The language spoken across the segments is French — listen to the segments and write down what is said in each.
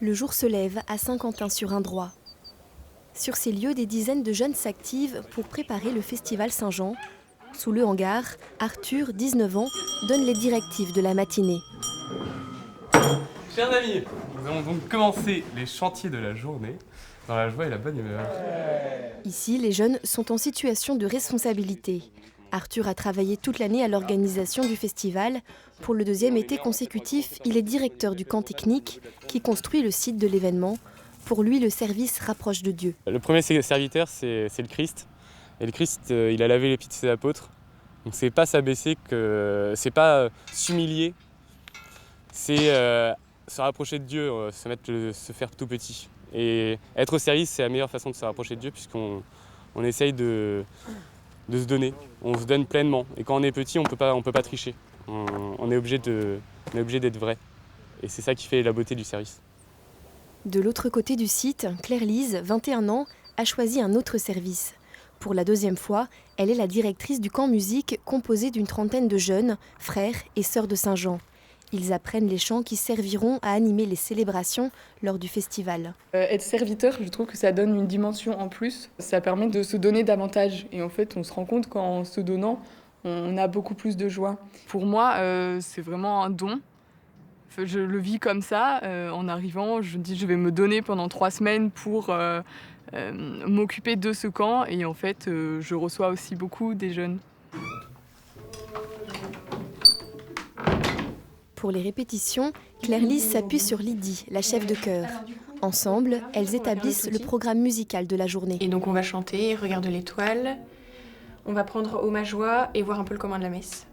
Le jour se lève à Saint-Quentin-sur-Indrois. Sur ces lieux, des dizaines de jeunes s'activent pour préparer le festival Saint-Jean. Sous le hangar, Arthur, 19 ans, donne les directives de la matinée. Chers amis, nous allons donc commencer les chantiers de la journée dans la joie et la bonne humeur. Ici, les jeunes sont en situation de responsabilité. Arthur a travaillé toute l'année à l'organisation du festival. Pour le deuxième été consécutif, il est directeur du camp technique qui construit le site de l'événement. Pour lui, le service rapproche de Dieu. Le premier serviteur, c'est le Christ. Et le Christ, il a lavé les pieds de ses apôtres. Donc c'est pas s'abaisser, c'est pas s'humilier, c'est se rapprocher de Dieu, se faire tout petit. Et être au service, c'est la meilleure façon de se rapprocher de Dieu puisqu'on essaye de se donner. On se donne pleinement. Et quand on est petit, on peut pas tricher. On est obligé d'être vrai. Et c'est ça qui fait la beauté du service. De l'autre côté du site, Claire-Lise, 21 ans, a choisi un autre service. Pour la deuxième fois, elle est la directrice du camp musique composé d'une trentaine de jeunes, frères et sœurs de Saint-Jean. Ils apprennent les chants qui serviront à animer les célébrations lors du festival. Être serviteur, je trouve que ça donne une dimension en plus. Ça permet de se donner davantage. Et en fait, on se rend compte qu'en se donnant, on a beaucoup plus de joie. Pour moi, c'est vraiment un don. Je le vis comme ça. En arrivant, je me dis je vais me donner pendant 3 semaines pour m'occuper de ce camp. Et en fait, je reçois aussi beaucoup des jeunes. Pour les répétitions, Claire-Lise s'appuie sur Lydie, la chef de chœur. Ensemble, elles établissent le programme musical de la journée. Et donc on va chanter, Regarde l'étoile, on va prendre Ô ma joie et voir un peu le commun de la messe.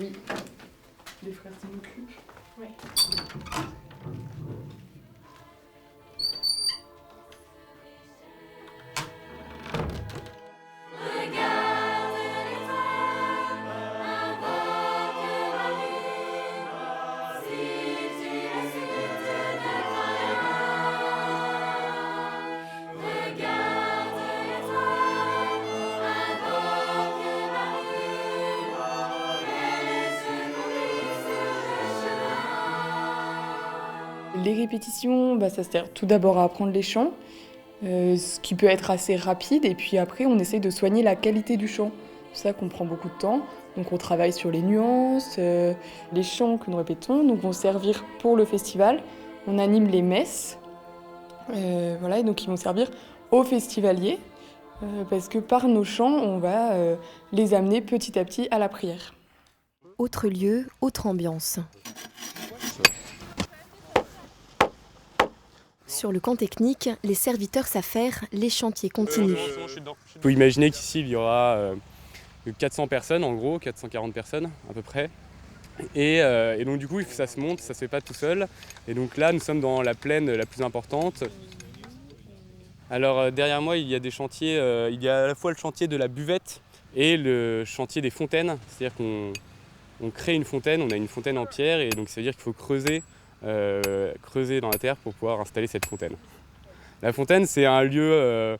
Oui. Les frères s'en occupent. Oui. Les répétitions, ça sert tout d'abord à apprendre les chants, ce qui peut être assez rapide, et puis après on essaie de soigner la qualité du chant. C'est ça qu'on prend beaucoup de temps, donc on travaille sur les nuances, les chants que nous répétons, donc vont servir pour le festival. On anime les messes, et donc ils vont servir aux festivaliers, parce que par nos chants, on va les amener petit à petit à la prière. Autre lieu, autre ambiance. Sur le camp technique, les serviteurs s'affairent, les chantiers continuent. Il faut imaginer qu'ici, il y aura 400 personnes, en gros, 440 personnes à peu près. Et donc du coup, ça se monte, ça se fait pas tout seul. Et donc là, nous sommes dans la plaine la plus importante. Alors derrière moi, il y a des chantiers, il y a à la fois le chantier de la buvette et le chantier des fontaines. C'est-à-dire qu'on crée une fontaine, on a une fontaine en pierre, et donc ça veut dire qu'il faut creuser dans la terre pour pouvoir installer cette fontaine. La fontaine, c'est un lieu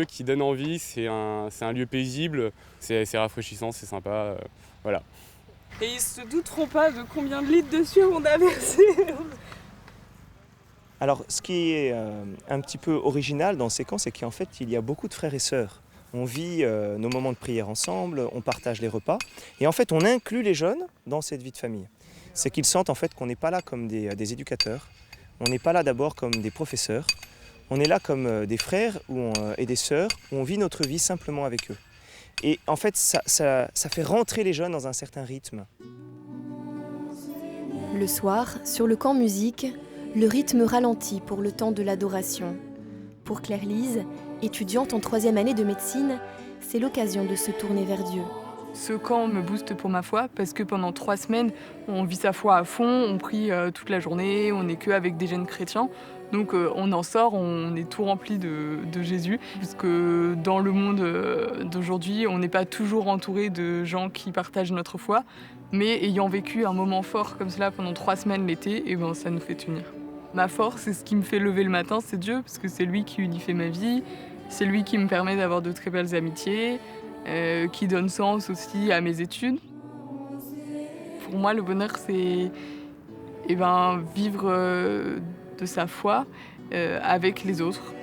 qui donne envie, c'est un lieu paisible, c'est rafraîchissant, c'est sympa, voilà. Et ils se douteront pas de combien de litres de sueur on a versé. Alors, ce qui est un petit peu original dans ces camps, c'est qu'en fait, il y a beaucoup de frères et sœurs. On vit nos moments de prière ensemble, on partage les repas, et en fait, on inclut les jeunes dans cette vie de famille. C'est qu'ils sentent en fait qu'on n'est pas là comme des éducateurs, on n'est pas là d'abord comme des professeurs, on est là comme des frères et des sœurs, où on vit notre vie simplement avec eux. Et en fait, ça fait rentrer les jeunes dans un certain rythme. Le soir, sur le camp musique, le rythme ralentit pour le temps de l'adoration. Pour Claire-Lise, étudiante en 3e année de médecine, c'est l'occasion de se tourner vers Dieu. Ce camp me booste pour ma foi parce que pendant 3 semaines, on vit sa foi à fond, on prie toute la journée, on n'est qu'avec des jeunes chrétiens. Donc on en sort, on est tout rempli de Jésus. Parce que dans le monde d'aujourd'hui, on n'est pas toujours entouré de gens qui partagent notre foi. Mais ayant vécu un moment fort comme cela pendant 3 semaines l'été, ça nous fait tenir. Ma force, c'est ce qui me fait lever le matin, c'est Dieu, parce que c'est lui qui unifie ma vie, c'est lui qui me permet d'avoir de très belles amitiés, qui donne sens aussi à mes études. Pour moi, le bonheur, c'est vivre de sa foi avec les autres.